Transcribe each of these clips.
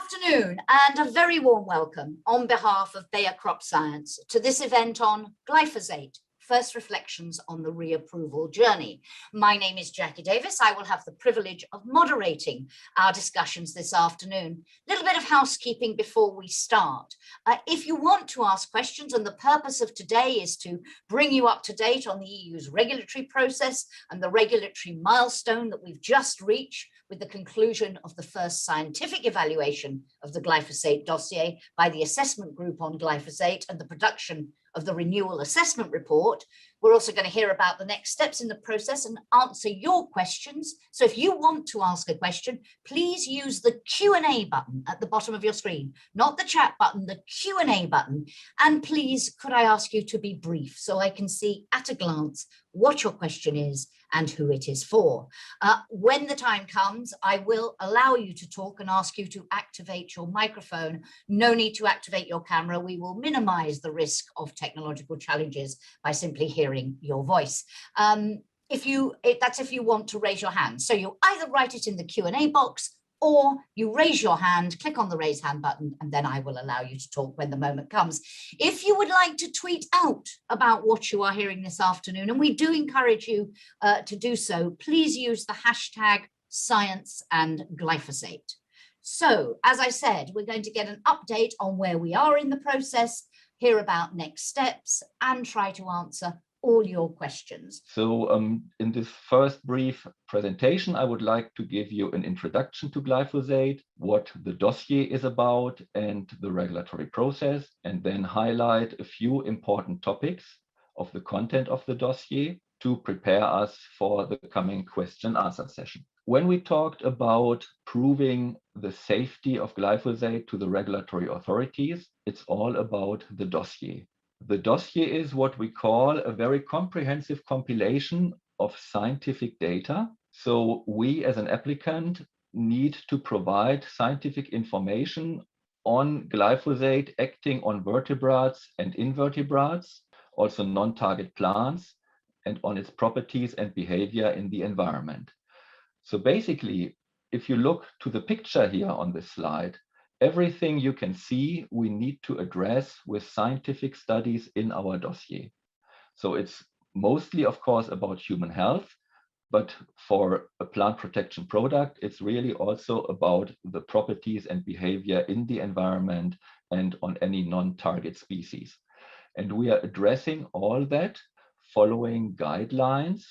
afternoon and a very warm welcome on behalf of Bayer Crop Science to this event on glyphosate, first reflections on the reapproval journey. My name is Jackie Davis. I will have the privilege of moderating our discussions this afternoon. A little bit of housekeeping before we start. If you want to ask questions, and the purpose of today is to bring you up to date on the EU's regulatory process and the regulatory milestone that we've just reached with the conclusion of the first scientific evaluation of the glyphosate dossier by the assessment group on glyphosate and the production of the renewal assessment report. We're also going to hear about the next steps in the process and answer your questions. So if you want to ask a question, please use the Q&A button at the bottom of your screen, not the chat button, the Q&A button. And please, could I ask you to be brief so I can see at a glance what your question is and who it is for. When the time comes, I will allow you to talk and ask you to activate your microphone. No need to activate your camera. We will minimize the risk of technological challenges by simply hearing your voice. That's if you want to raise your hand. So you either write it in the Q&A box or you raise your hand, click on the raise hand button, and then I will allow you to talk when the moment comes. If you would like to tweet out about what you are hearing this afternoon, and we do encourage you to do so, please use the hashtag #ScienceAndGlyphosate. So, as I said, we're going to get an update on where we are in the process, hear about next steps, and try to answer all your questions. So in this first brief presentation, I would like to give you an introduction to glyphosate, what the dossier is about and the regulatory process, and then highlight a few important topics of the content of the dossier to prepare us for the coming question and answer session. When we talked about proving the safety of glyphosate to the regulatory authorities, it's all about the dossier. The dossier is what we call a very comprehensive compilation of scientific data. So we as an applicant need to provide scientific information on glyphosate acting on vertebrates and invertebrates, also non-target plants, and on its properties and behavior in the environment. So basically, if you look to the picture here on this slide, everything you can see, we need to address with scientific studies in our dossier. So it's mostly, of course, about human health, but for a plant protection product, it's really also about the properties and behavior in the environment and on any non-target species. And we are addressing all that following guidelines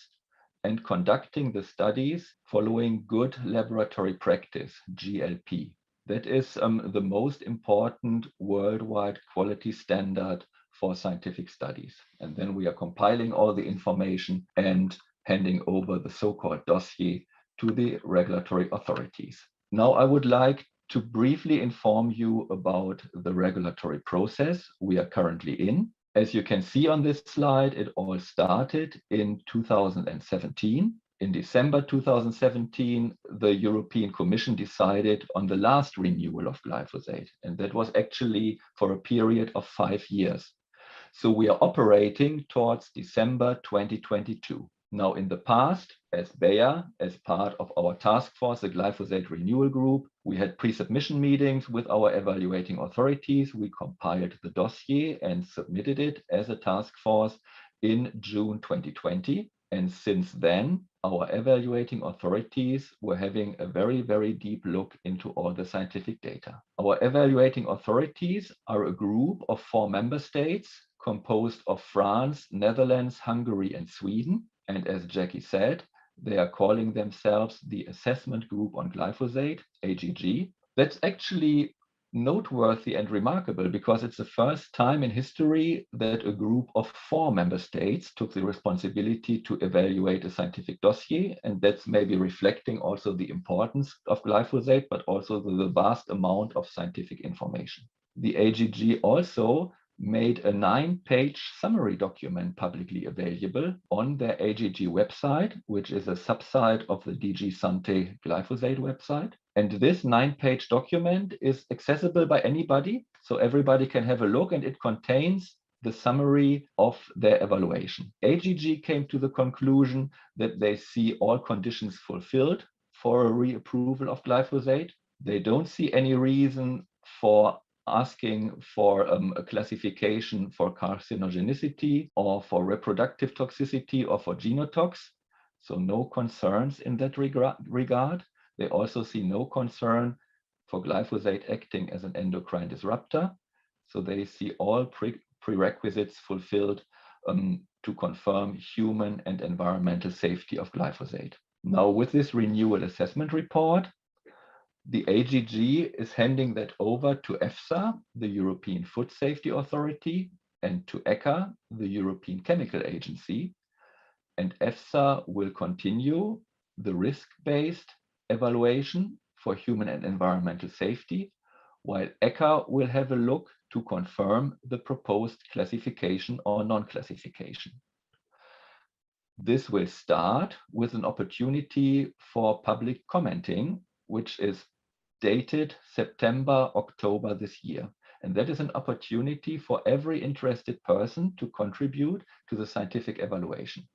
and conducting the studies following good laboratory practice, GLP. That is the most important worldwide quality standard for scientific studies. And then we are compiling all the information and handing over the so-called dossier to the regulatory authorities. Now, I would like to briefly inform you about the regulatory process we are currently in. As you can see on this slide, it all started in 2017. In December 2017, the European Commission decided on the last renewal of glyphosate, and that was actually for a period of 5 years. So we are operating towards December 2022. Now, in the past, as Bayer, as part of our task force, the Glyphosate Renewal Group, we had pre-submission meetings with our evaluating authorities. We compiled the dossier and submitted it as a task force in June 2020. And since then, our evaluating authorities were having a very, very deep look into all the scientific data. Our evaluating authorities are a group of 4 member states composed of France, Netherlands, Hungary, and Sweden. And as Jackie said, they are calling themselves the Assessment Group on Glyphosate, AGG. That's actually noteworthy and remarkable because it's the first time in history that a group of 4 member states took the responsibility to evaluate a scientific dossier, and that's maybe reflecting also the importance of glyphosate, but also the vast amount of scientific information. The AGG also made a 9-page summary document publicly available on their AGG website, which is a subsite of the DG Sante glyphosate website. And this 9-page document is accessible by anybody, so everybody can have a look, and it contains the summary of their evaluation. AGG came to the conclusion that they see all conditions fulfilled for a reapproval of glyphosate. They don't see any reason for asking for a classification for carcinogenicity or for reproductive toxicity or for genotox. So no concerns in that regard. They also see no concern for glyphosate acting as an endocrine disruptor. So they see all prerequisites fulfilled to confirm human and environmental safety of glyphosate. Now, with this renewal assessment report, the AGG is handing that over to EFSA, the European Food Safety Authority, and to ECHA, the European Chemical Agency. And EFSA will continue the risk-based evaluation for human and environmental safety, while ECHA will have a look to confirm the proposed classification or non-classification. This will start with an opportunity for public commenting, which is dated September, October this year. And that is an opportunity for every interested person to contribute to the scientific evaluation.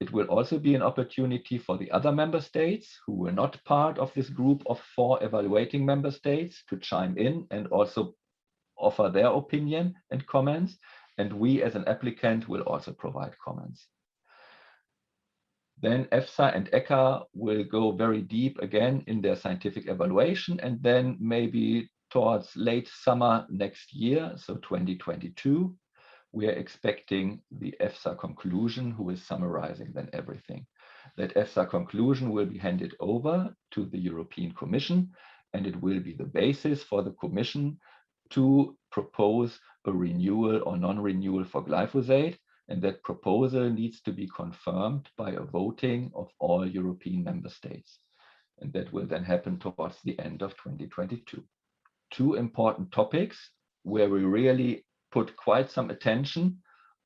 It will also be an opportunity for the other member states who were not part of this group of 4 evaluating member states to chime in and also offer their opinion and comments. And we as an applicant will also provide comments. Then EFSA and ECHA will go very deep again in their scientific evaluation, and then maybe towards late summer next year, so 2022, we are expecting the EFSA conclusion, who is summarizing then everything. That EFSA conclusion will be handed over to the European Commission, and it will be the basis for the Commission to propose a renewal or non-renewal for glyphosate. And that proposal needs to be confirmed by a voting of all European member states. And that will then happen towards the end of 2022. 2 important topics where we really put quite some attention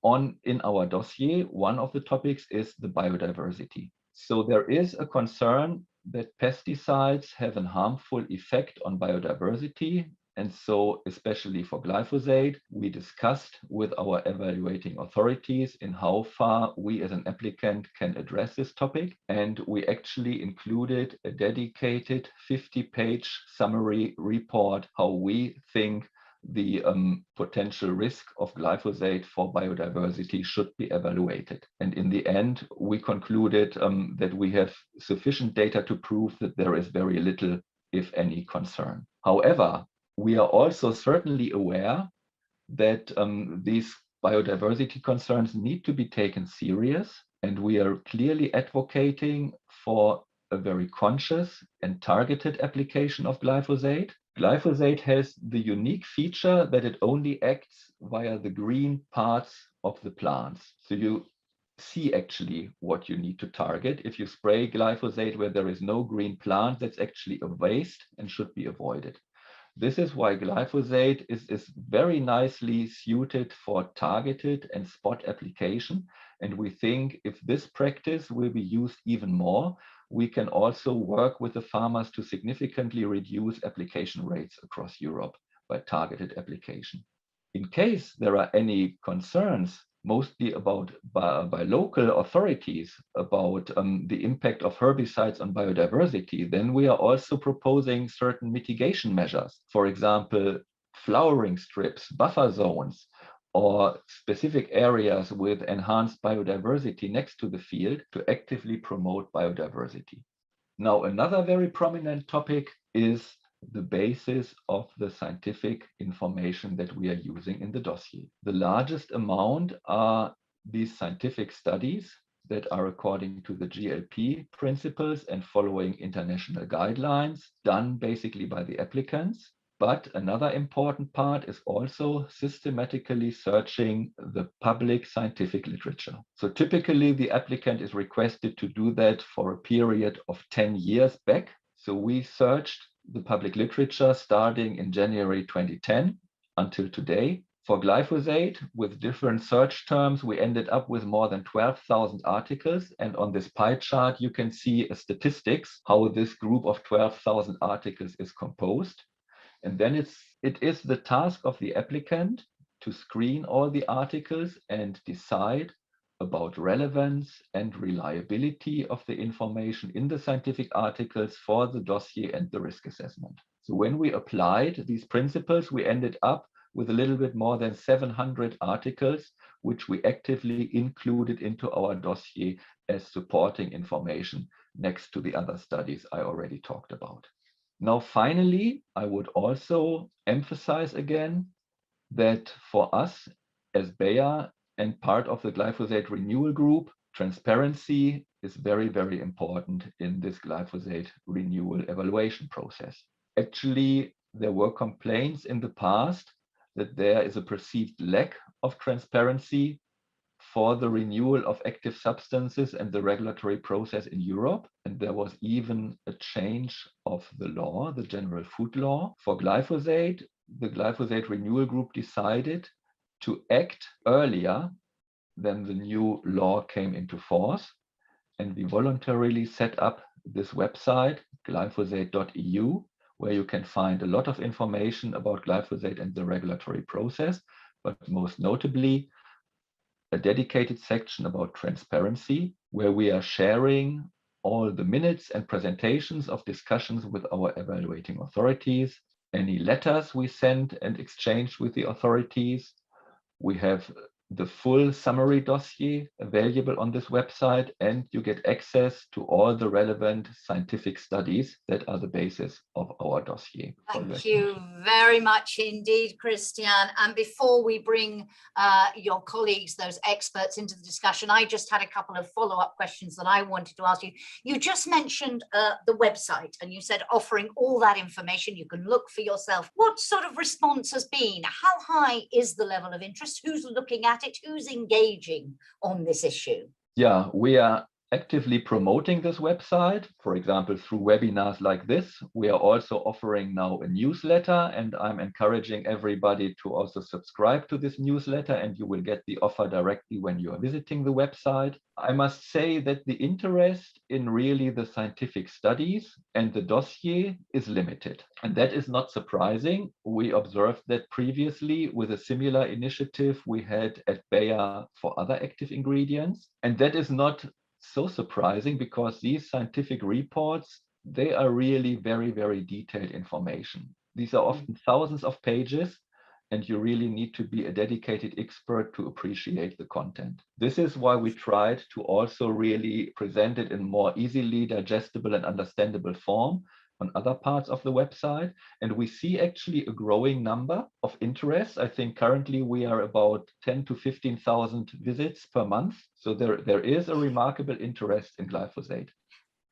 on in our dossier. One of the topics is the biodiversity. So there is a concern that pesticides have a harmful effect on biodiversity. And so, especially for glyphosate, we discussed with our evaluating authorities in how far we as an applicant can address this topic. And we actually included a dedicated 50-page summary report, how we think the potential risk of glyphosate for biodiversity should be evaluated. And in the end, we concluded that we have sufficient data to prove that there is very little, if any, concern. However, we are also certainly aware that these biodiversity concerns need to be taken serious, and we are clearly advocating for a very conscious and targeted application of glyphosate. Glyphosate has the unique feature that it only acts via the green parts of the plants. So you see actually what you need to target. If you spray glyphosate where there is no green plant, that's actually a waste and should be avoided. This is why glyphosate is very nicely suited for targeted and spot application. And we think if this practice will be used even more, we can also work with the farmers to significantly reduce application rates across Europe by targeted application. In case there are any concerns, mostly about by local authorities about the impact of herbicides on biodiversity, then we are also proposing certain mitigation measures. For example, flowering strips, buffer zones, or specific areas with enhanced biodiversity next to the field to actively promote biodiversity. Now, another very prominent topic is the basis of the scientific information that we are using in the dossier. The largest amount are these scientific studies that are according to the GLP principles and following international guidelines done basically by the applicants. But another important part is also systematically searching the public scientific literature. So typically the applicant is requested to do that for a period of 10 years back. So we searched the public literature starting in January 2010 until today. For glyphosate, with different search terms, we ended up with more than 12,000 articles. And on this pie chart, you can see statistics, how this group of 12,000 articles is composed. And then it is the task of the applicant to screen all the articles and decide about relevance and reliability of the information in the scientific articles for the dossier and the risk assessment. So when we applied these principles, we ended up with a little bit more than 700 articles, which we actively included into our dossier as supporting information next to the other studies I already talked about. Now, finally, I would also emphasize again that for us as Bayer and part of the glyphosate renewal group, transparency is very, very important in this glyphosate renewal evaluation process. Actually, there were complaints in the past that there is a perceived lack of transparency for the renewal of active substances and the regulatory process in Europe. And there was even a change of the law, the general food law. For glyphosate, the glyphosate renewal group decided to act earlier than the new law came into force. And we voluntarily set up this website, glyphosate.eu, where you can find a lot of information about glyphosate and the regulatory process, but most notably, a dedicated section about transparency, where we are sharing all the minutes and presentations of discussions with our evaluating authorities, any letters we send and exchange with the authorities. We have the full summary dossier available on this website, and you get access to all the relevant scientific studies that are the basis of our dossier. Thank you very much indeed, Christian. And before we bring your colleagues, those experts, into the discussion, I just had a couple of follow-up questions that I wanted to ask you. You just mentioned the website, and you said offering all that information, you can look for yourself. What sort of response has been? How high is the level of interest? Who's looking at it? Who's engaging on this issue? Yeah, we are actively promoting this website, for example, through webinars like this. We are also offering now a newsletter, and I'm encouraging everybody to also subscribe to this newsletter, and you will get the offer directly when you are visiting the website. I must say that the interest in really the scientific studies and the dossier is limited. And that is not surprising. We observed that previously with a similar initiative we had at Bayer for other active ingredients. And that is not so surprising, because these scientific reports, they are really very, very detailed information. These are often thousands of pages, and you really need to be a dedicated expert to appreciate the content. This is why we tried to also really present it in more easily digestible and understandable form on other parts of the website. And we see actually a growing number of interests. I think currently we are about 10 to 15,000 visits per month. So there is a remarkable interest in glyphosate.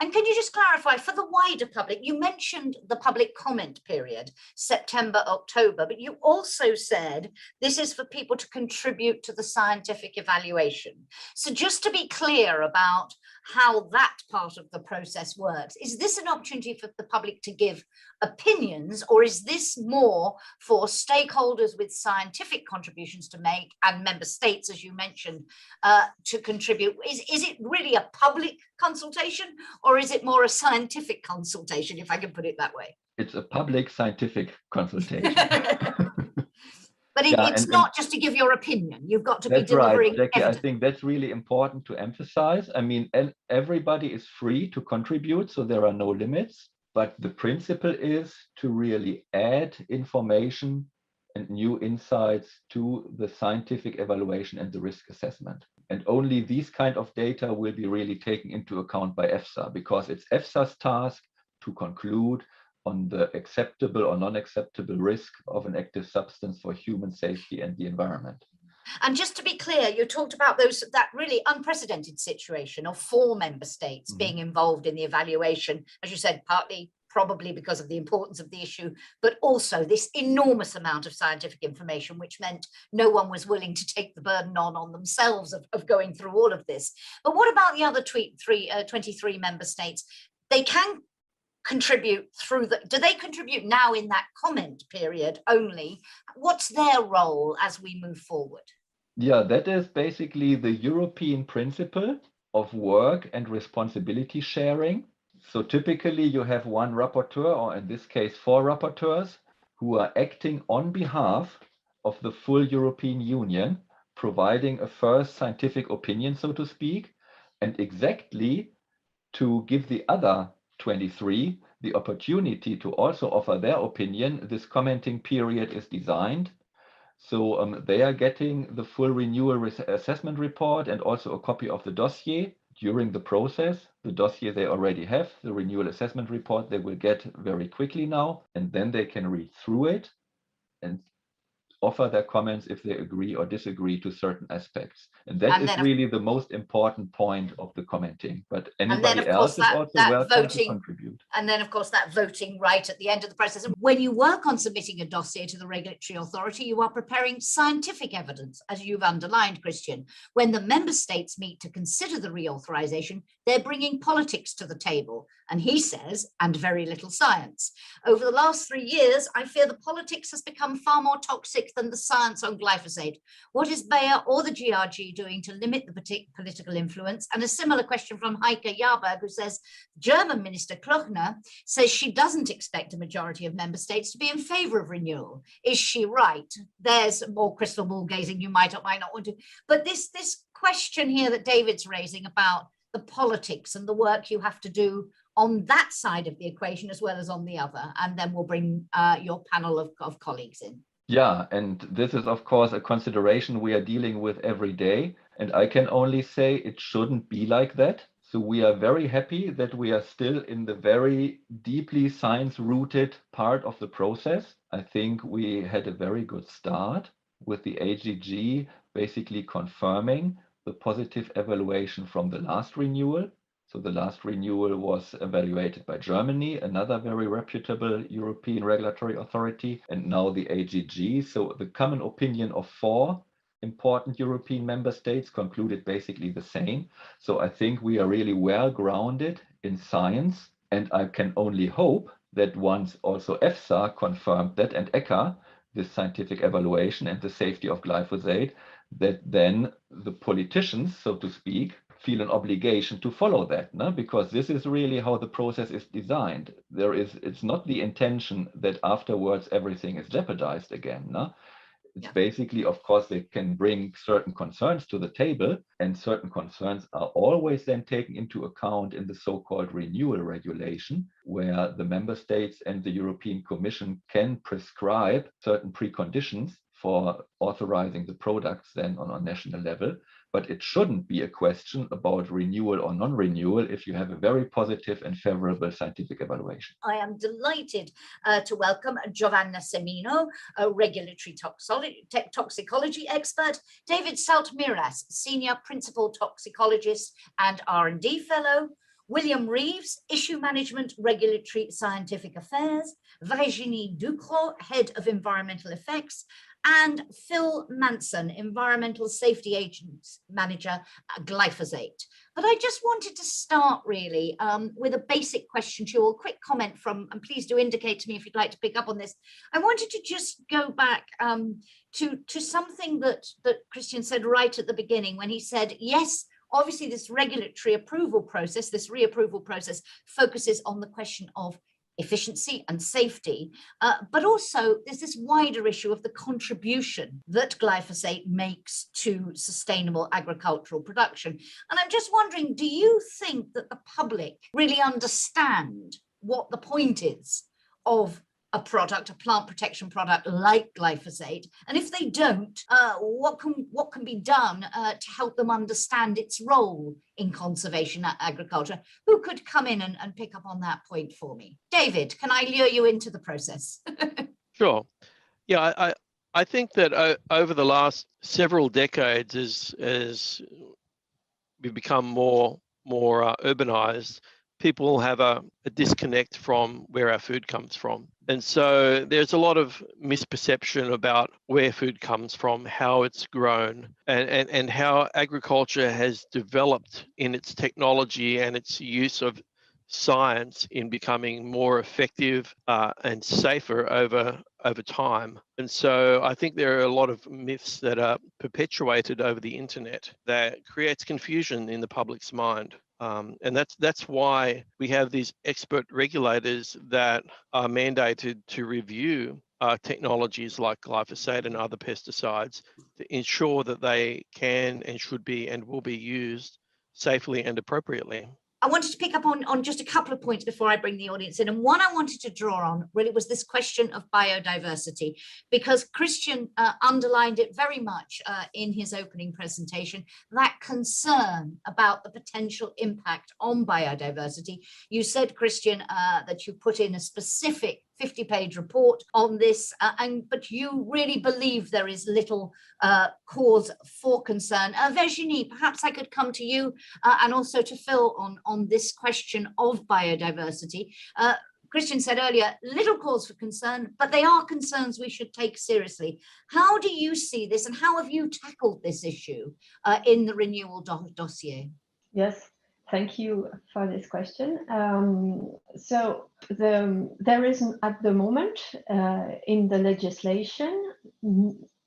And can you just clarify for the wider public, you mentioned the public comment period, September, October, but you also said this is for people to contribute to the scientific evaluation. So just to be clear about how that part of the process works, is this an opportunity for the public to give opinions, or is this more for stakeholders with scientific contributions to make and member states, as you mentioned, to contribute? Is it really a public consultation, or is it more a scientific consultation, if I can put it that way? It's a public scientific consultation. But it's not just to give your opinion. You've got to be delivering right, Jackie, evidence. I think that's really important to emphasize. I mean, everybody is free to contribute, so there are no limits. But the principle is to really add information and new insights to the scientific evaluation and the risk assessment. And only these kind of data will be really taken into account by EFSA, because it's EFSA's task to conclude on the acceptable or non-acceptable risk of an active substance for human safety and the environment. And just to be clear, you talked about that really unprecedented situation of 4 member states being involved in the evaluation, as you said, partly probably because of the importance of the issue, but also this enormous amount of scientific information, which meant no one was willing to take the burden on themselves of going through all of this. But what about the other 23 member states? They can contribute through do they contribute now in that comment period only? What's their role as we move forward? Yeah, that is basically the European principle of work and responsibility sharing. So typically you have one rapporteur, or in this case 4 rapporteurs, who are acting on behalf of the full European Union, providing a first scientific opinion, so to speak, and exactly to give the other 23 the opportunity to also offer their opinion. This commenting period is designed. So they are getting the full renewal assessment report and also a copy of the dossier during the process. The dossier they already have, the renewal assessment report they will get very quickly now, and then they can read through it and offer their comments if they agree or disagree to certain aspects. And that is really the most important point of the commenting. But anybody else is also welcome to contribute. And then, of course, that voting right at the end of the process. And when you work on submitting a dossier to the regulatory authority, you are preparing scientific evidence, as you've underlined, Christian. When the member states meet to consider the reauthorization, they're bringing politics to the table. And he says, and very little science. Over the last 3 years, I fear the politics has become far more toxic than the science on glyphosate. What is Bayer or the GRG doing to limit the political influence? And a similar question from Heike Jahrberg, who says, German Minister Klochner says she doesn't expect a majority of member states to be in favor of renewal. Is she right? There's more crystal ball gazing you might or might not want to. But this question here that David's raising about the politics and the work you have to do on that side of the equation as well as on the other. And then we'll bring your panel of colleagues in. Yeah, and this is, of course, a consideration we are dealing with every day. And I can only say it shouldn't be like that. So we are very happy that we are still in the very deeply science-rooted part of the process. I think we had a very good start with the AGG basically confirming the positive evaluation from the last renewal. So the last renewal was evaluated by Germany, another very reputable European regulatory authority, and now the AGG. So the common opinion of 4 important European member states concluded basically the same. So I think we are really well grounded in science, and I can only hope that once also EFSA confirmed that, and ECHA, this scientific evaluation and the safety of glyphosate, that then the politicians, so to speak, feel an obligation to follow that, no? Because this is really how the process is designed. It's not the intention that afterwards everything is jeopardized again, no? It's basically, of course, they can bring certain concerns to the table, and certain concerns are always then taken into account in the so-called renewal regulation, where the member states and the European Commission can prescribe certain preconditions for authorizing the products then on a national level. But it shouldn't be a question about renewal or non-renewal if you have a very positive and favorable scientific evaluation. I am delighted to welcome Giovanna Semino, a regulatory toxicology expert, David Saltmiras, Senior Principal Toxicologist and R&D Fellow, William Reeves, Issue Management, Regulatory Scientific Affairs, Virginie Ducrot, Head of Environmental Effects, and Phil Manson, Environmental Safety Agents Manager at Glyphosate. But I just wanted to start really with a basic question to you all, quick comment from, and please do indicate to me if you'd like to pick up on this. I wanted to just go back to something that Christian said right at the beginning when he said, yes, obviously this regulatory approval process, this reapproval process focuses on the question of efficiency and safety, but also there's this wider issue of the contribution that glyphosate makes to sustainable agricultural production. And I'm just wondering, do you think that the public really understand what the point is of a product, a plant protection product like glyphosate? And if they don't, what can be done to help them understand its role in conservation agriculture? Who could come in and pick up on that point for me? David, can I lure you into the process? Sure. Yeah, I think that over the last several decades, as we've become more urbanized, people have a disconnect from where our food comes from. And so there's a lot of misperception about where food comes from, how it's grown, and how agriculture has developed in its technology and its use of science in becoming more effective and safer over time. And so I think there are a lot of myths that are perpetuated over the internet that creates confusion in the public's mind. And that's why we have these expert regulators that are mandated to review technologies like glyphosate and other pesticides to ensure that they can and should be and will be used safely and appropriately. I wanted to pick up on just a couple of points before I bring the audience in. And one I wanted to draw on really was this question of biodiversity, because Christian underlined it very much in his opening presentation, that concern about the potential impact on biodiversity. You said, Christian, that you put in a specific 50-page report on this, but you really believe there is little cause for concern. Virginie, perhaps I could come to you and also to Phil on this question of biodiversity. Christian said earlier, little cause for concern, but they are concerns we should take seriously. How do you see this, and how have you tackled this issue in the renewal dossier? Yes. Thank you for this question. So there is at the moment in the legislation,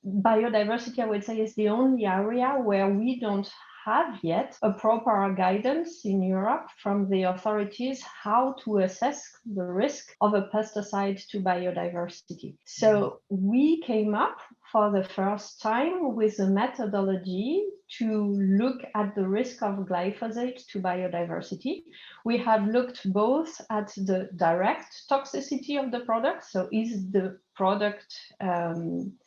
biodiversity, I would say, is the only area where we don't have yet a proper guidance in Europe from the authorities how to assess the risk of a pesticide to biodiversity. So we came up for the first time with a methodology to look at the risk of glyphosate to biodiversity. We have looked both at the direct toxicity of the product, so is the product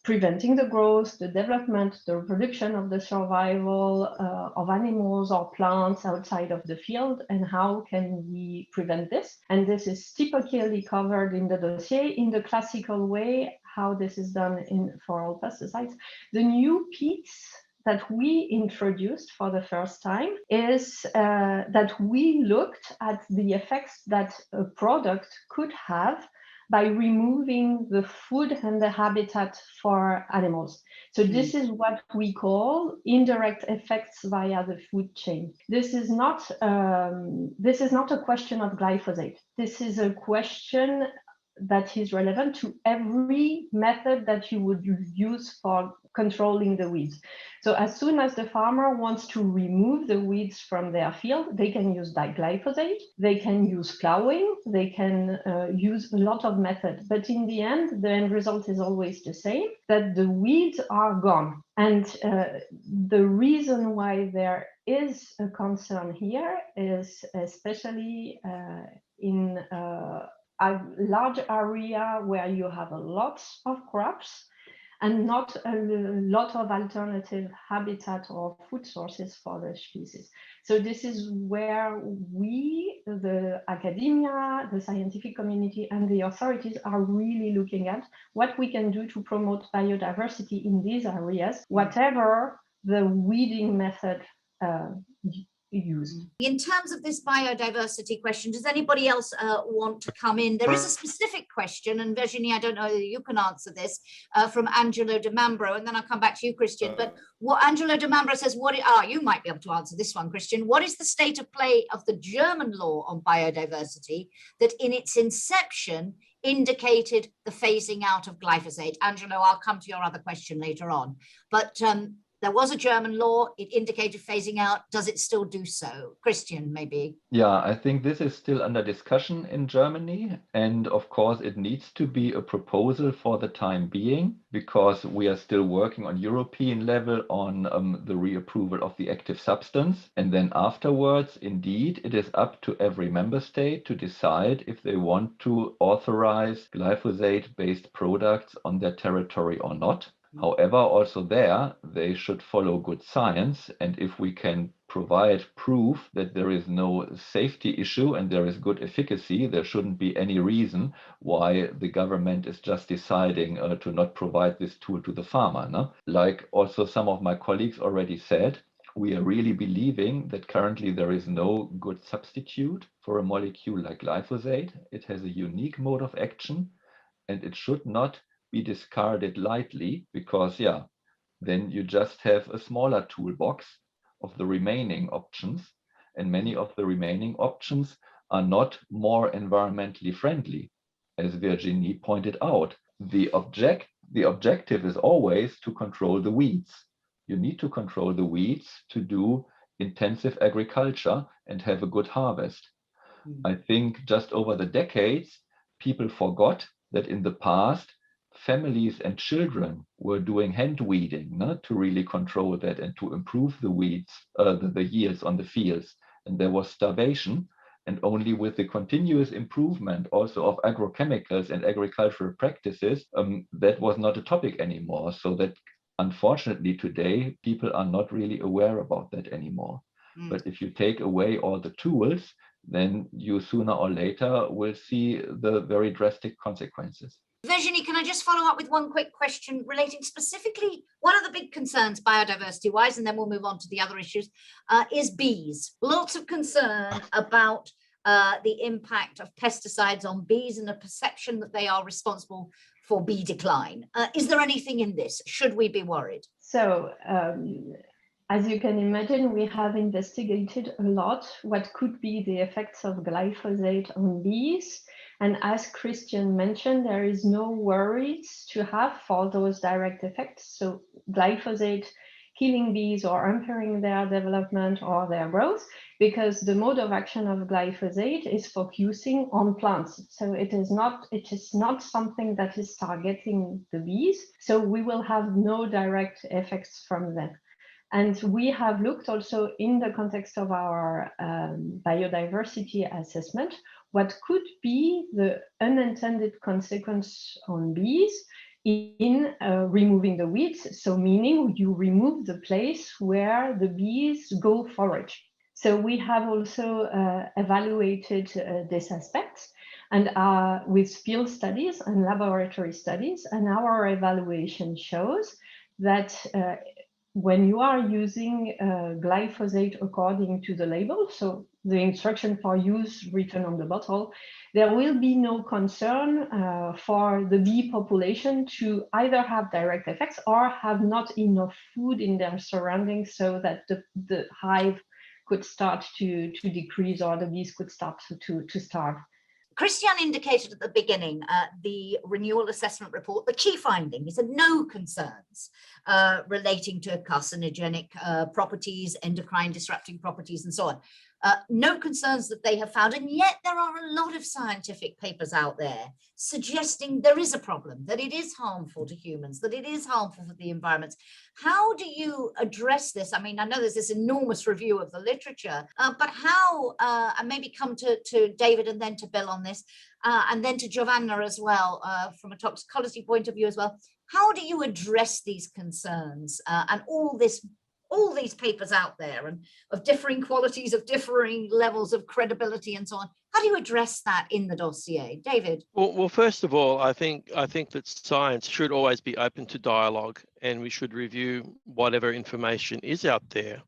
preventing the growth, the development, the reproduction of the survival of animals or plants outside of the field, and how can we prevent this? And this is typically covered in the dossier in the classical way, how this is done for all pesticides. The new piece that we introduced for the first time is that we looked at the effects that a product could have by removing the food and the habitat for animals. So this is what we call indirect effects via the food chain. This is not a question of glyphosate. This is a question that is relevant to every method that you would use for controlling the weeds. So as soon as the farmer wants to remove the weeds from their field, they can use glyphosate, they can use plowing, they can use a lot of methods. But in the end result is always the same, that the weeds are gone. And the reason why there is a concern here is especially in a large area where you have a lot of crops and not a lot of alternative habitat or food sources for the species. So this is where we, the academia, the scientific community, and the authorities are really looking at what we can do to promote biodiversity in these areas, whatever the weeding method used. In terms of this biodiversity question, does anybody else want to come in? There is a specific question, and Virginie, I don't know whether you can answer this, from Angelo De Mambro, and then I'll come back to you, Christian. But what Angelo De Mambro says, you might be able to answer this one, Christian. What is the state of play of the German law on biodiversity that in its inception indicated the phasing out of glyphosate? Angelo, I'll come to your other question later on. But there was a German law, it indicated phasing out. Does it still do so? Christian, maybe. Yeah, I think this is still under discussion in Germany. And of course, it needs to be a proposal for the time being, because we are still working on European level on the reapproval of the active substance. And then afterwards, indeed, it is up to every member state to decide if they want to authorize glyphosate-based products on their territory or not. However, also there, they should follow good science. And if we can provide proof that there is no safety issue and there is good efficacy, there shouldn't be any reason why the government is just deciding to not provide this tool to the farmer. No? Like also some of my colleagues already said, we are really believing that currently there is no good substitute for a molecule like glyphosate. It has a unique mode of action, and it should not be discarded lightly, because then you just have a smaller toolbox of the remaining options, and many of the remaining options are not more environmentally friendly. As Virginie pointed out, the objective is always to control the weeds. You need to control the weeds to do intensive agriculture and have a good harvest. I think just over the decades, people forgot that in the past, families and children were doing hand weeding, not to really control that and to improve the weeds, the yields on the fields. And there was starvation. And only with the continuous improvement also of agrochemicals and agricultural practices, that was not a topic anymore. So that unfortunately today, people are not really aware about that anymore. But if you take away all the tools, then you sooner or later will see the very drastic consequences. Virginie, can I just follow up with one quick question relating specifically, what are the big concerns biodiversity-wise, and then we'll move on to the other issues, is bees. Lots of concern about the impact of pesticides on bees and a perception that they are responsible for bee decline. Is there anything in this? Should we be worried? So, as you can imagine, we have investigated a lot what could be the effects of glyphosate on bees. And as Christian mentioned, there is no worries to have for those direct effects. So glyphosate killing bees or impairing their development or their growth, because the mode of action of glyphosate is focusing on plants. So it is not something that is targeting the bees. So we will have no direct effects from them. And we have looked also in the context of our biodiversity assessment, what could be the unintended consequence on bees in removing the weeds. So meaning you remove the place where the bees go forage. So we have also evaluated this aspect and with field studies and laboratory studies, and our evaluation shows that when you are using glyphosate according to the label, so the instruction for use written on the bottle, there will be no concern for the bee population to either have direct effects or have not enough food in their surroundings so that the hive could start to decrease or the bees could start to starve. Christian indicated at the beginning, the renewal assessment report, the key finding is no concerns relating to carcinogenic properties, endocrine disrupting properties, and so on. No concerns that they have found, and yet there are a lot of scientific papers out there suggesting there is a problem, that it is harmful to humans, that it is harmful for the environment. How do you address this? I mean, I know there's this enormous review of the literature, but how, and maybe come to David and then to Bill on this, and then to Giovanna as well, from a toxicology point of view as well. How do you address these concerns and all these papers out there and of differing qualities, of differing levels of credibility and so on? How do you address that in the dossier? David? Well, first of all, I think that science should always be open to dialogue, and we should review whatever information is out there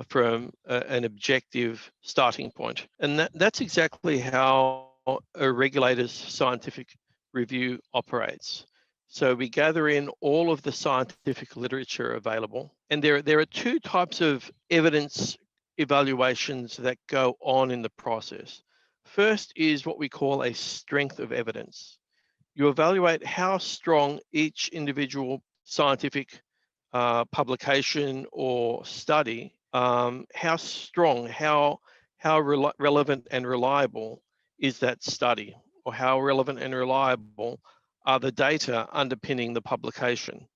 from an objective starting point. And that's exactly how a regulator's scientific review operates. So we gather in all of the scientific literature available, and there are two types of evidence evaluations that go on in the process. First is what we call a strength of evidence. You evaluate how strong each individual scientific publication or study, how strong, how relevant and reliable is that study, or how relevant and reliable are the data underpinning the publication.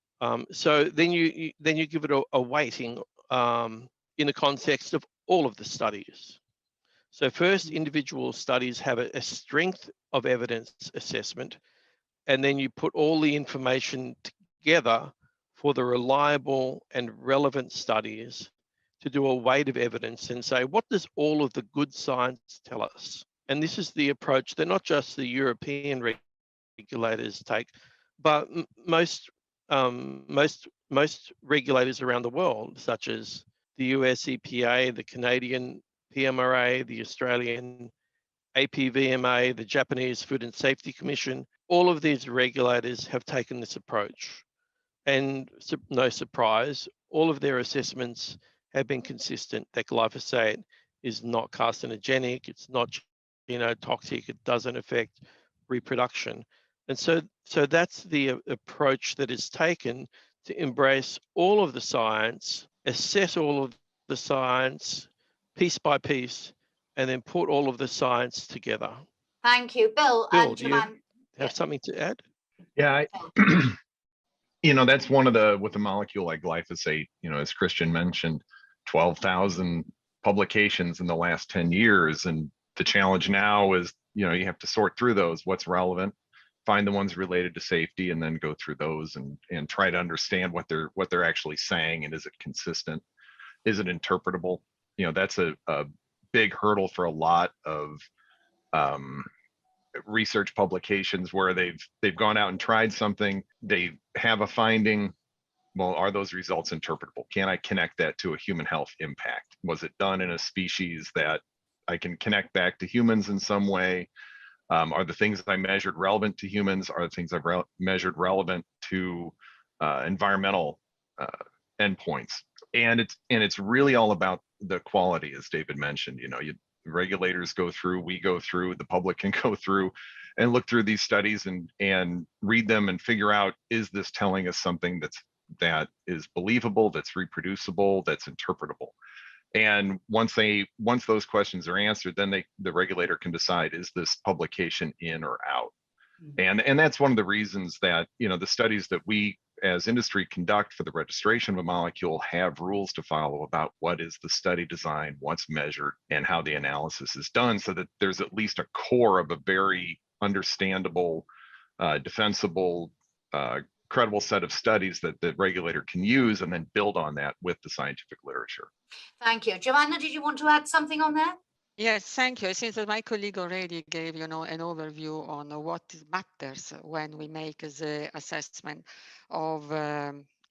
So then you give it a weighting in the context of all of the studies. So first, individual studies have a strength of evidence assessment, and then you put all the information together for the reliable and relevant studies to do a weight of evidence and say, what does all of the good science tell us? And this is the approach that not just the European regulators take, but most regulators around the world, such as the US EPA, the Canadian PMRA, the Australian APVMA, the Japanese Food and Safety Commission, all of these regulators have taken this approach. And no surprise, all of their assessments have been consistent that glyphosate is not carcinogenic, it's not toxic, it doesn't affect reproduction. And so that's the approach that is taken to embrace all of the science, assess all of the science piece by piece, and then put all of the science together. Thank you. Bill, Bill, and do you have something to add? Yeah, that's one of with a molecule like glyphosate, as Christian mentioned, 12,000 publications in the last 10 years. And the challenge now is, you have to sort through those, what's relevant, find the ones related to safety, and then go through those and try to understand what they're actually saying. And is it consistent? Is it interpretable? That's a big hurdle for a lot of research publications where they've gone out and tried something, they have a finding. Well, are those results interpretable? Can I connect that to a human health impact? Was it done in a species that I can connect back to humans in some way? Are the things I measured relevant to humans? Are the things I've measured relevant to environmental endpoints? And it's really all about the quality, as David mentioned. Regulators go through, we go through, the public can go through and look through these studies and read them and figure out, is this telling us something that is believable, that's reproducible, that's interpretable? And once those questions are answered, then the regulator can decide, is this publication in or out? And that's one of the reasons that the studies that we as industry conduct for the registration of a molecule have rules to follow about what is the study design, what's measured, and how the analysis is done, so that there's at least a core of a very understandable, defensible, credible set of studies that the regulator can use and then build on that with the scientific literature. Thank you. Joanna, did you want to add something on that? Yes, thank you. Since my colleague already gave, an overview on what matters when we make the assessment of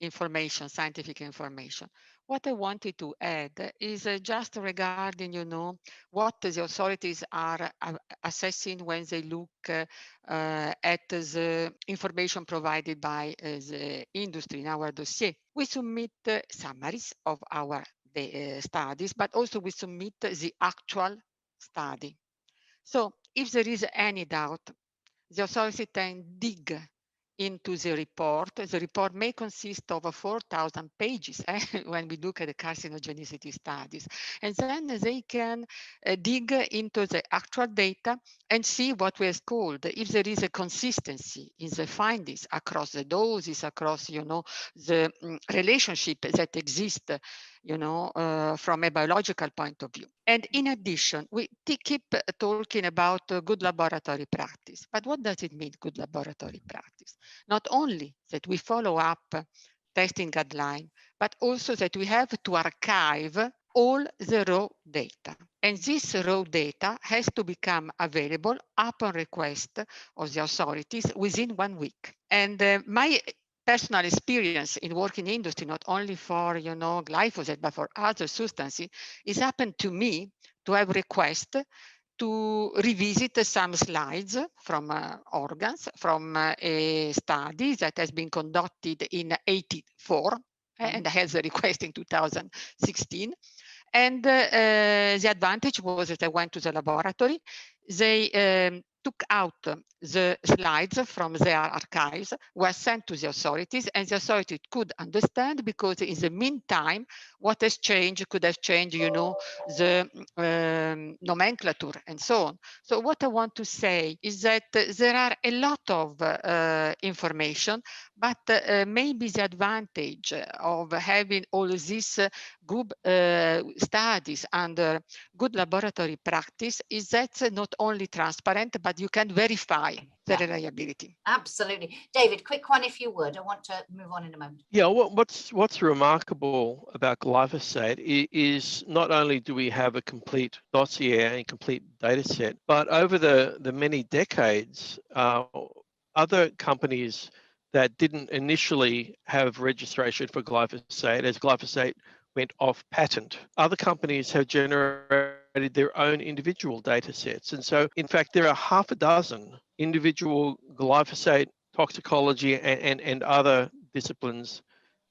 information, scientific information. What I wanted to add is just regarding, what the authorities are assessing when they look at the information provided by the industry in our dossier. We submit summaries of our studies, but also we submit the actual study. So if there is any doubt, the authority can dig into the report. The report may consist of 4,000 pages when we look at the carcinogenicity studies. And then they can dig into the actual data and see what was called, if there is a consistency in the findings across the doses, across, the relationship that exists, from a biological point of view. And in addition, we keep talking about good laboratory practice. But what does it mean, good laboratory practice? Not only that we follow up testing guideline, but also that we have to archive all the raw data. And this raw data has to become available upon request of the authorities within 1 week. And my personal experience in working in industry, not only for glyphosate, but for other substances, it's happened to me to have request to revisit some slides from organs from a study that has been conducted in 1984 and has a request in 2016. And the advantage was that I went to the laboratory. They took out the slides from their archives, were sent to the authorities, and the authorities could understand, because in the meantime, what has changed could have changed, the nomenclature and so on. So what I want to say is that there are a lot of information, but maybe the advantage of having all these good studies under good laboratory practice is that not only transparent, but you can verify the reliability. Absolutely. David, quick one if you would. I want to move on in a moment. Yeah, what's remarkable about glyphosate is not only do we have a complete dossier and complete data set, but over the many decades, other companies that didn't initially have registration for glyphosate, as glyphosate went off patent, other companies have generated their own individual data sets. And so, in fact, there are half a dozen individual glyphosate toxicology and other disciplines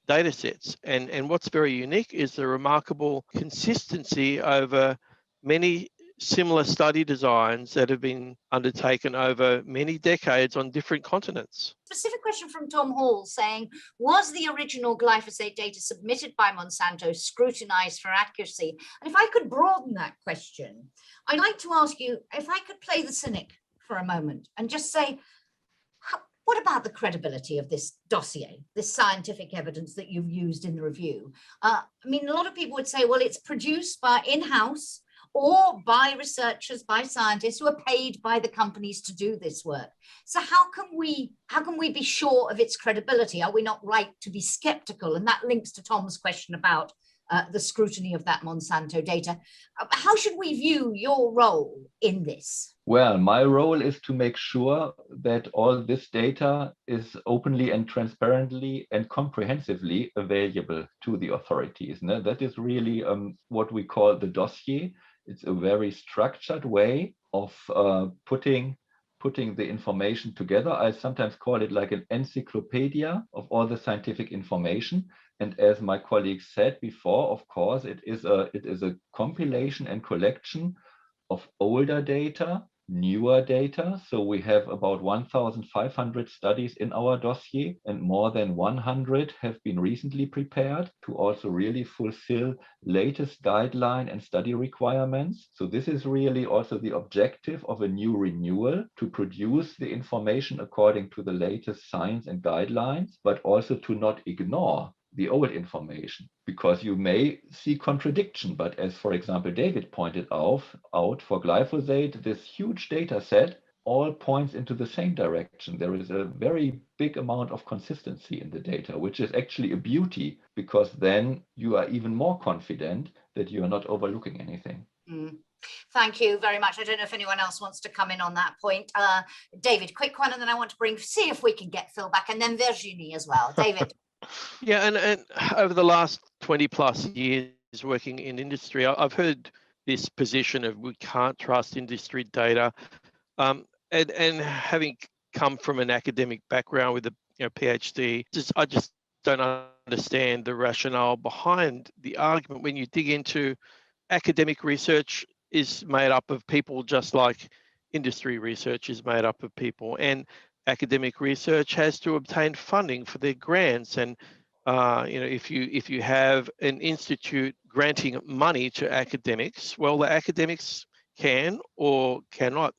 data sets. And what's very unique is the remarkable consistency over many similar study designs that have been undertaken over many decades on different continents. Specific question from Tom Hall saying, was the original glyphosate data submitted by Monsanto scrutinized for accuracy? And if I could broaden that question, I'd like to ask you, if I could play the cynic for a moment and just say, What about the credibility of this dossier, this scientific evidence that you've used in the review? I mean, a lot of people would say, well, it's produced by in-house or by researchers, by scientists who are paid by the companies to do this work. So how can we be sure of its credibility? Are we not right to be skeptical? And that links to Tom's question about the scrutiny of that Monsanto data. How should we view your role in this? Well, my role is to make sure that all this data is openly and transparently and comprehensively available to the authorities. No? That is really what we call the dossier. It's a very structured way of putting the information together. I sometimes call it like an encyclopedia of all the scientific information. And as my colleague said before, of course, it is a compilation and collection of older data, newer data. So we have about 1,500 studies in our dossier, and more than 100 have been recently prepared to also really fulfill latest guideline and study requirements. So this is really also the objective of a new renewal, to produce the information according to the latest science and guidelines, but also to not ignore the old information, because you may see contradiction. But as, for example, David pointed out for glyphosate, this huge data set all points into the same direction. There is a very big amount of consistency in the data, which is actually a beauty, because then you are even more confident that you are not overlooking anything. Thank you very much. I don't know if anyone else wants to come in on that point. David, quick one, and then I want to see if we can get Phil back, and then Virginie as well. David. Yeah, and over the last 20 plus years working in industry, I've heard this position of we can't trust industry data, and having come from an academic background with a PhD, I just don't understand the rationale behind the argument. When you dig into academic research is made up of people just like industry research is made up of people, and academic research has to obtain funding for their grants. And if you have an institute granting money to academics, well, the academics can or cannot,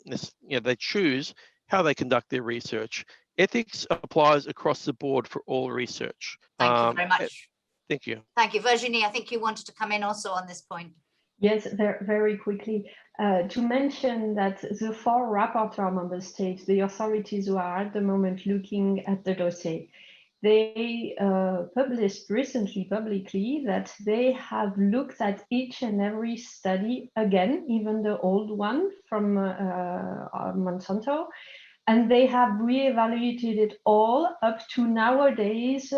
they choose how they conduct their research. Ethics applies across the board for all research. Thank you very much. Thank you. Thank you. Virginie, I think you wanted to come in also on this point. Yes, very quickly. To mention that the 4 rapporteur member states, the authorities who are at the moment looking at the dossier, they published recently publicly that they have looked at each and every study again, even the old one from Monsanto, and they have reevaluated it all up to nowadays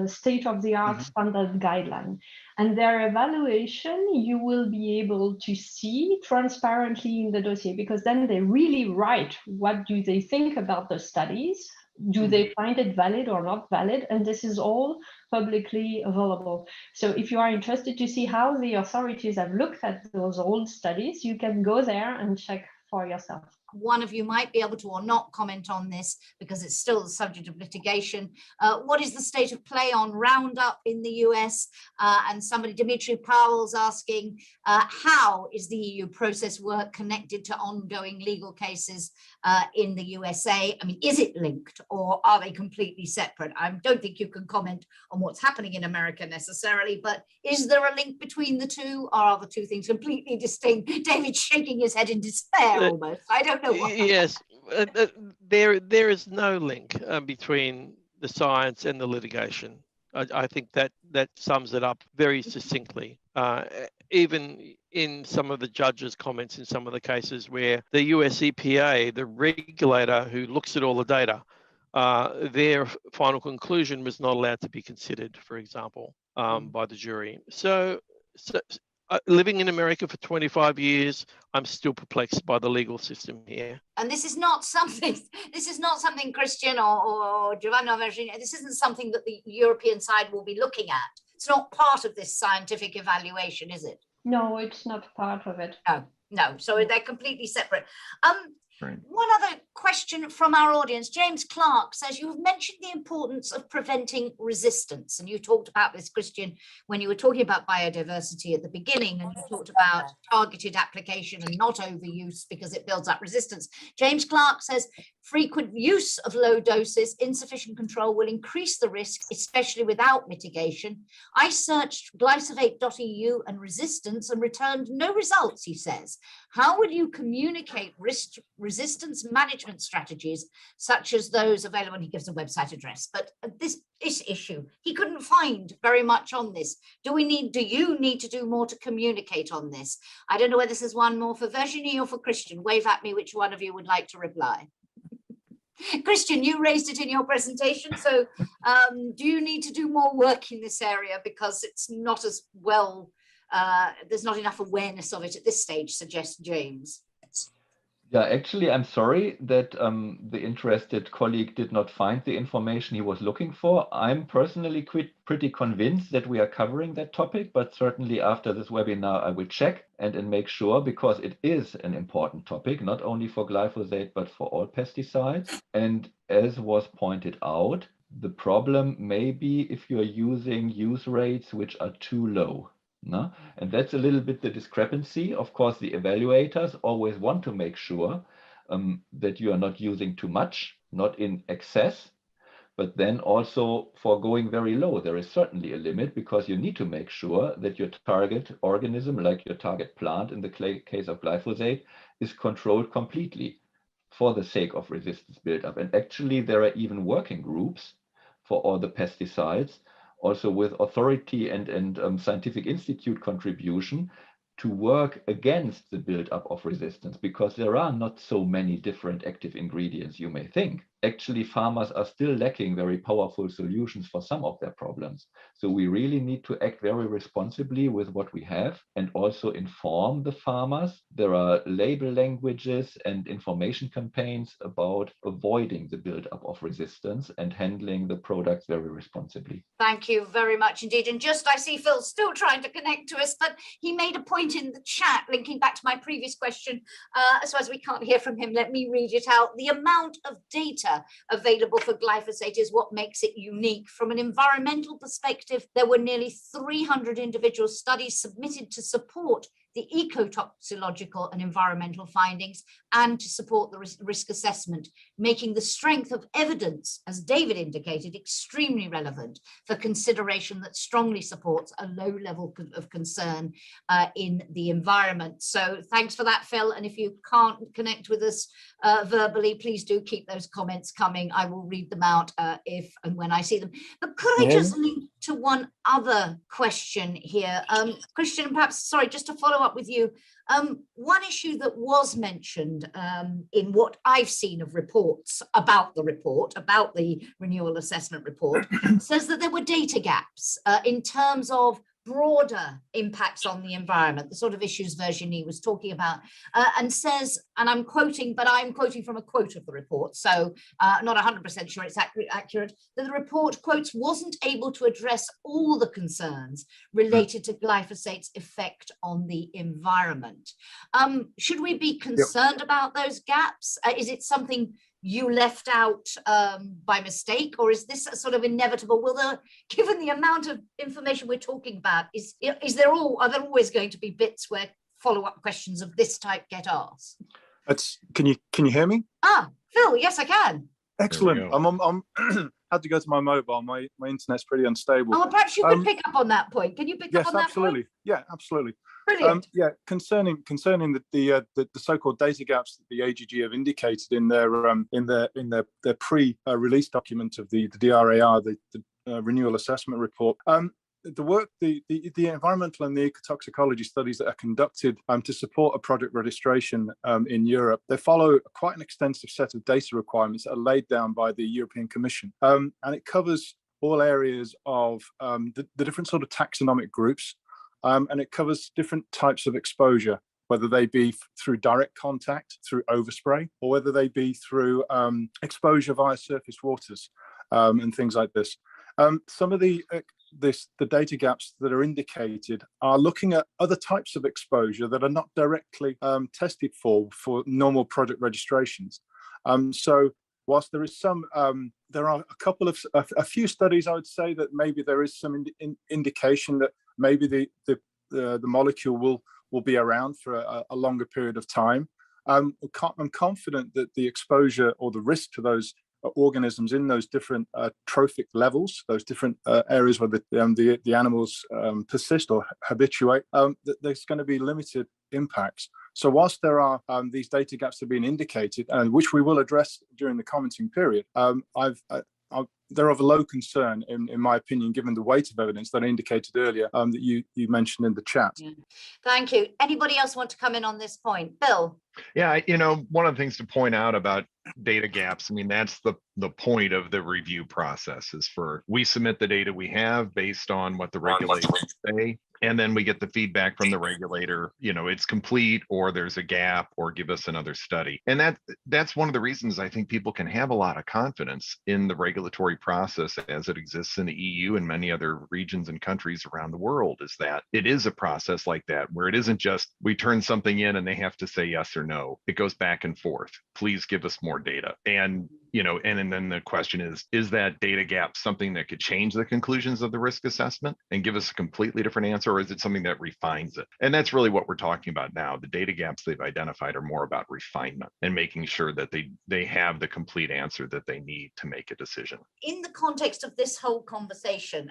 state-of-the-art standard guideline. And their evaluation, you will be able to see transparently in the dossier, because then they really write what do they think about the studies, do they find it valid or not valid, and this is all publicly available. So if you are interested to see how the authorities have looked at those old studies, you can go there and check for yourself. One of you might be able to or not comment on this because it's still the subject of litigation. What is the state of play on Roundup in the US? And somebody, Dimitri Powell's asking, how is the EU process work connected to ongoing legal cases in the USA? I mean, is it linked or are they completely separate? I don't think you can comment on what's happening in America necessarily, but is there a link between the two, or are the two things completely distinct? David's shaking his head in despair almost. I don't know. Yes, there is no link between the science and the litigation. I think that sums it up very succinctly. Even in some of the judges' comments in some of the cases where the US EPA, the regulator who looks at all the data, their final conclusion was not allowed to be considered, for example, by the jury. So living in America for 25 years, I'm still perplexed by the legal system here. And this is not something, Christian or Giovanni or Virginia, this isn't something that the European side will be looking at. It's not part of this scientific evaluation, is it? No, it's not part of it. No. So they're completely separate. Right. One other question from our audience. James Clark says, you have mentioned the importance of preventing resistance. And you talked about this, Christian, when you were talking about biodiversity at the beginning, and you talked about targeted application and not overuse because it builds up resistance. James Clark says, frequent use of low doses, insufficient control will increase the risk, especially without mitigation. I searched glyphosate.eu and resistance and returned no results, he says. How will you communicate resistance management strategies such as those available? And he gives a website address, but this issue, he couldn't find very much on this. Do you need to do more to communicate on this? I don't know whether this is one more for Virginie or for Christian. Wave at me which one of you would like to reply. Christian, you raised it in your presentation. So do you need to do more work in this area because it's not as well, there's not enough awareness of it at this stage, suggests James? Yeah, actually, I'm sorry that the interested colleague did not find the information he was looking for. I'm personally pretty convinced that we are covering that topic, but certainly after this webinar, I will check and make sure, because it is an important topic, not only for glyphosate, but for all pesticides. And as was pointed out, the problem may be if you are using use rates which are too low. No? And that's a little bit the discrepancy. Of course, the evaluators always want to make sure that you are not using too much, not in excess, but then also for going very low, there is certainly a limit, because you need to make sure that your target organism, like your target plant in the case of glyphosate, is controlled completely for the sake of resistance buildup. And actually, there are even working groups for all the pesticides, also with authority and scientific institute contribution, to work against the buildup of resistance, because there are not so many different active ingredients you may think. Actually, farmers are still lacking very powerful solutions for some of their problems. So we really need to act very responsibly with what we have and also inform the farmers. There are label languages and information campaigns about avoiding the buildup of resistance and handling the products very responsibly. Thank you very much indeed. And just, I see Phil still trying to connect to us, but he made a point in the chat linking back to my previous question. So as we can't hear from him, let me read it out. The amount of data available for glyphosate is what makes it unique. From an environmental perspective, there were nearly 300 individual studies submitted to support the ecotoxicological and environmental findings and to support the risk assessment, making the strength of evidence, as David indicated, extremely relevant for consideration that strongly supports a low level of concern in the environment. So thanks for that, Phil. And if you can't connect with us verbally, please do keep those comments coming. I will read them out if and when I see them. But could I just link to one other question here? Christian, perhaps, sorry, just to follow up with you. One issue that was mentioned in what I've seen of reports about the report, about the renewal assessment report, says that there were data gaps in terms of broader impacts on the environment, the sort of issues Virginie was talking about, and says, and I'm quoting, but I'm quoting from a quote of the report, so not 100% sure it's accurate, that the report, quotes, wasn't able to address all the concerns related to glyphosate's effect on the environment. Should we be concerned about those gaps? Is it something you left out by mistake, or is this a sort of inevitable? Will there, given the amount of information we're talking about, are there always going to be bits where follow-up questions of this type get asked? Can you hear me? Ah, Phil, yes, I can. Excellent. I'm had to go to my mobile. My internet's pretty unstable. Oh, well, perhaps you could pick up on that point. Can you pick up on that absolutely. point? Yeah, absolutely. Brilliant. Concerning the so-called data gaps that the AGG have indicated in their pre-release document of the DRAR, the renewal assessment report. The work, the environmental and the ecotoxicology studies that are conducted to support a product registration in Europe, they follow quite an extensive set of data requirements that are laid down by the European Commission, and it covers all areas of the different sort of taxonomic groups, and it covers different types of exposure, whether they be through direct contact, through overspray, or whether they be through exposure via surface waters and things like this. Some of the data gaps that are indicated are looking at other types of exposure that are not directly tested for normal product registrations. So whilst there is some, there are a few studies, I would say, that maybe there is some indication that maybe the molecule will be around for a longer period of time. I'm confident that the exposure or the risk to those organisms in those different trophic levels, those different areas where the animals persist or habituate, there's going to be limited impacts. So whilst there are these data gaps that are being indicated, and which we will address during the commenting period, they're of a low concern, in my opinion, given the weight of evidence that I indicated earlier that you mentioned in the chat. Yeah. Thank you. Anybody else want to come in on this point? Bill? Yeah, one of the things to point out about data gaps, I mean, that's the point of the review process, is we submit the data we have based on what the regulators say, and then we get the feedback from the regulator, it's complete, or there's a gap, or give us another study. And that's one of the reasons I think people can have a lot of confidence in the regulatory process as it exists in the EU and many other regions and countries around the world, is that it is a process like that, where it isn't just we turn something in and they have to say yes or no. It goes back and forth. Please give us more data. And then the question is that data gap something that could change the conclusions of the risk assessment and give us a completely different answer, or is it something that refines it? And that's really what we're talking about now. The data gaps they've identified are more about refinement and making sure that they have the complete answer that they need to make a decision. In the context of this whole conversation,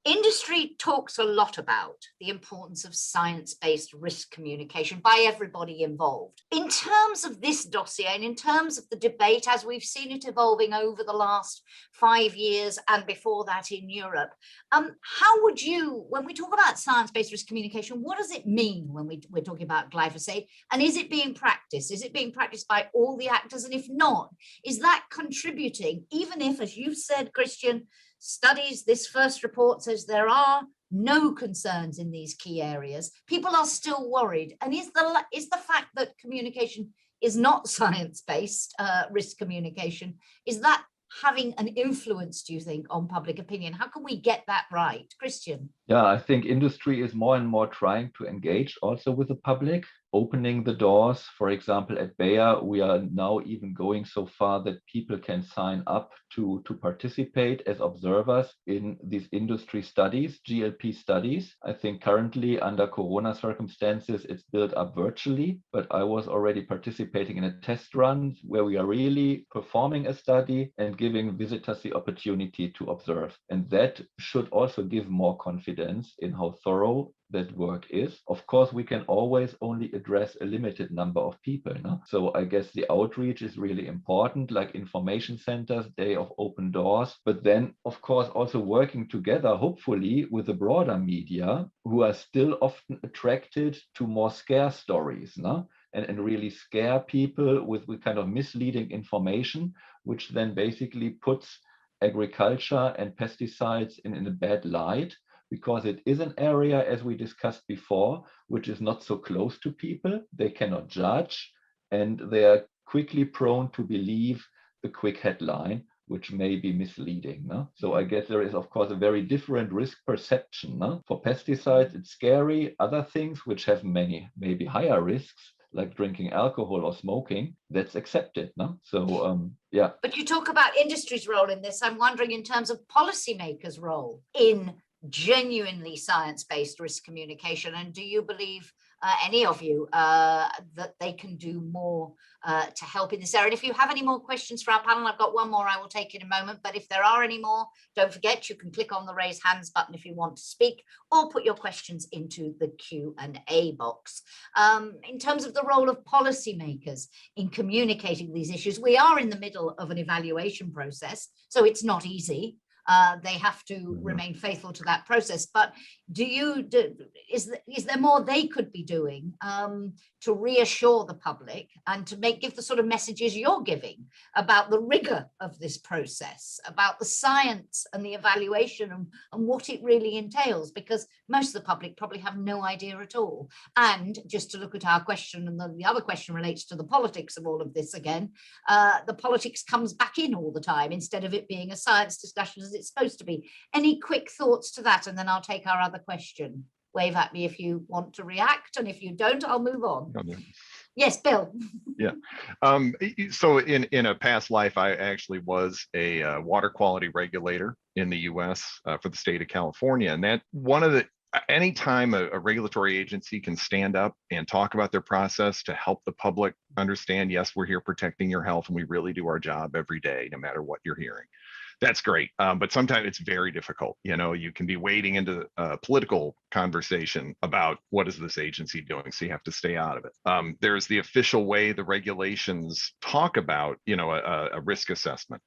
industry talks a lot about the importance of science-based risk communication by everybody involved. In terms of this dossier and in terms of the debate as we've seen it evolving over the last 5 years and before that in Europe, how would you, when we talk about science-based risk communication, what does it mean when we're talking about glyphosate? And is it being practiced? Is it being practiced by all the actors? And if not, is that contributing, even if, as you've said, Christian, studies, this first report says there are no concerns in these key areas, people are still worried? And is the fact that communication is not science-based risk communication, is that having an influence, do you think, on public opinion? How can we get that right? Christian? Yeah, I think industry is more and more trying to engage also with the public, opening the doors. For example, at Bayer, we are now even going so far that people can sign up to participate as observers in these industry studies, GLP studies. I think currently under Corona circumstances, it's built up virtually, but I was already participating in a test run where we are really performing a study and giving visitors the opportunity to observe. And that should also give more confidence in how thorough that work is. Of course, we can always only address a limited number of people. No? So I guess the outreach is really important, like information centers, day of open doors, but then of course also working together, hopefully with the broader media, who are still often attracted to more scare stories, no? And really scare people with kind of misleading information, which then basically puts agriculture and pesticides in a bad light, because it is an area, as we discussed before, which is not so close to people. They cannot judge, and they are quickly prone to believe the quick headline, which may be misleading. No? So I guess there is, of course, a very different risk perception. No? For pesticides, it's scary. Other things which have maybe higher risks, like drinking alcohol or smoking, that's accepted. No? So, yeah. But you talk about industry's role in this. I'm wondering in terms of policymakers' role in genuinely science-based risk communication, and do you believe, any of you, that they can do more to help in this area? And if you have any more questions for our panel, I've got one more I will take in a moment, but if there are any more, don't forget you can click on the raise hands button if you want to speak, or put your questions into the Q&A box. In terms of the role of policymakers in communicating these issues, we are in the middle of an evaluation process, so it's not easy. They have to remain faithful to that process. But is there more they could be doing to reassure the public and to give the sort of messages you're giving about the rigor of this process, about the science and the evaluation and what it really entails? Because most of the public probably have no idea at all. And just to look at our question, and the other question relates to the politics of all of this again, the politics comes back in all the time instead of it being a science discussion as it's supposed to be. Any quick thoughts to that? And then I'll take our other question. Wave at me if you want to react, and if you don't, I'll move on. Yes, Bill. Yeah. So in a past life, I actually was a water quality regulator in the U.S. For the state of California, and that one of the anytime a regulatory agency can stand up and talk about their process to help the public understand, yes, we're here protecting your health and we really do our job every day, no matter what you're hearing. That's great. But sometimes it's very difficult. You can be wading into a political conversation about what is this agency doing, so you have to stay out of it. There's the official way the regulations talk about, a risk assessment.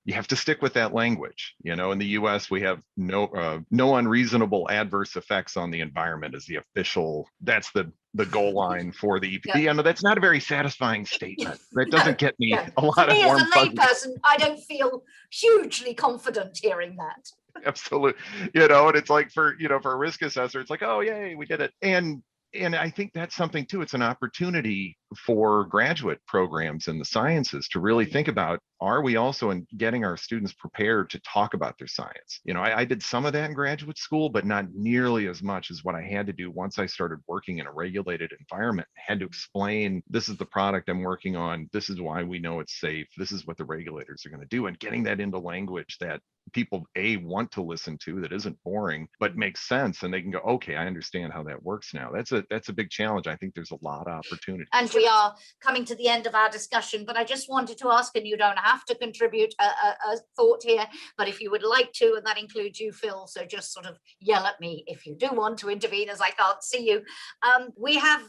You have to stick with that language. In the US, we have no unreasonable adverse effects on the environment as the official, that's the goal line for the EPA. Yeah. That's not a very satisfying statement. That doesn't get me a lot of me warm as a layperson, I don't feel hugely confident hearing that. Absolutely. And it's like for a risk assessor, it's like, oh, yay, we did it. And I think that's something too. It's an opportunity for graduate programs in the sciences to really think about, are we also in getting our students prepared to talk about their science? I did some of that in graduate school, but not nearly as much as what I had to do once I started working in a regulated environment. I had to explain, this is the product I'm working on. This is why we know it's safe. This is what the regulators are going to do. And getting that into language that people want to listen to, that isn't boring, but makes sense. And they can go, okay, I understand how that works now. That's a big challenge. I think there's a lot of opportunity. And we are coming to the end of our discussion, but I just wanted to ask, and you don't have to contribute a thought here, but if you would like to, and that includes you, Phil, so just sort of yell at me if you do want to intervene, as I can't see you. We have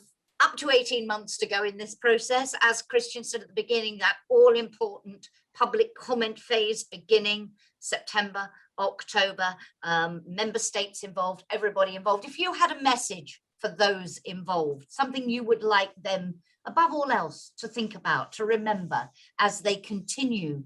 up to 18 months to go in this process. As Christian said at the beginning, that all important public comment phase beginning September, October, member states involved, everybody involved. If you had a message for those involved, something you would like them, above all else, to think about, to remember as they continue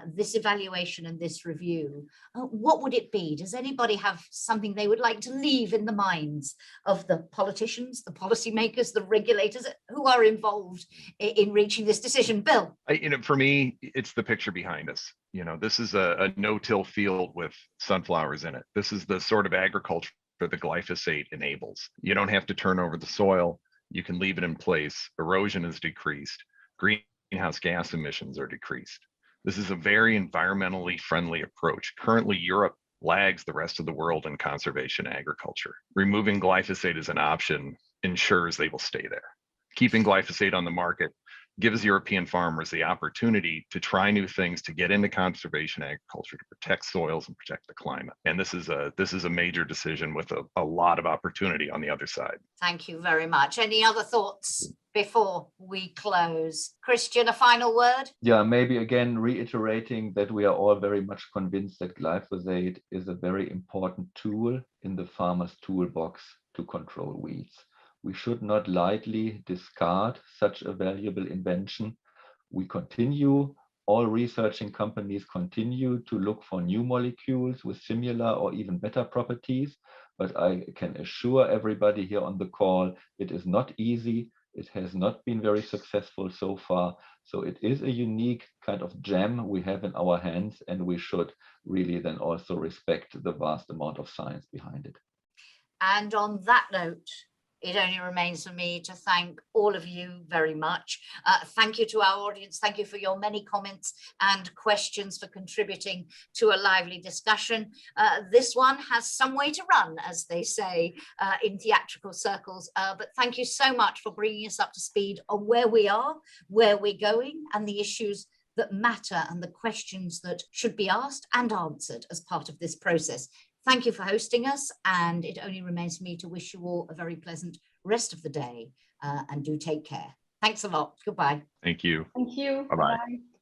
this evaluation and this review, what would it be? Does anybody have something they would like to leave in the minds of the politicians, the policymakers, the regulators who are involved in reaching this decision? Bill? For me, it's the picture behind us. This is a no-till field with sunflowers in it. This is the sort of agriculture that the glyphosate enables. You don't have to turn over the soil. You can leave it in place. Erosion is decreased. Greenhouse gas emissions are decreased. This is a very environmentally friendly approach. Currently, Europe lags the rest of the world in conservation agriculture. Removing glyphosate as an option ensures they will stay there. Keeping glyphosate on the market gives European farmers the opportunity to try new things, to get into conservation agriculture, to protect soils and protect the climate. And this is a major decision with a lot of opportunity on the other side. Thank you very much. Any other thoughts before we close? Christian, a final word? Yeah, maybe again reiterating that we are all very much convinced that glyphosate is a very important tool in the farmer's toolbox to control weeds. We should not lightly discard such a valuable invention. We continue, all researching companies continue to look for new molecules with similar or even better properties, but I can assure everybody here on the call, it is not easy. It has not been very successful so far. So it is a unique kind of gem we have in our hands, and we should really then also respect the vast amount of science behind it. And on that note, it only remains for me to thank all of you very much. Thank you to our audience. Thank you for your many comments and questions, for contributing to a lively discussion. This one has some way to run, as they say in theatrical circles. But thank you so much for bringing us up to speed on where we are, where we're going, and the issues that matter and the questions that should be asked and answered as part of this process. Thank you for hosting us, and it only remains for me to wish you all a very pleasant rest of the day, and do take care. Thanks a lot. Goodbye. Thank you. Thank you. Bye-bye. Bye-bye.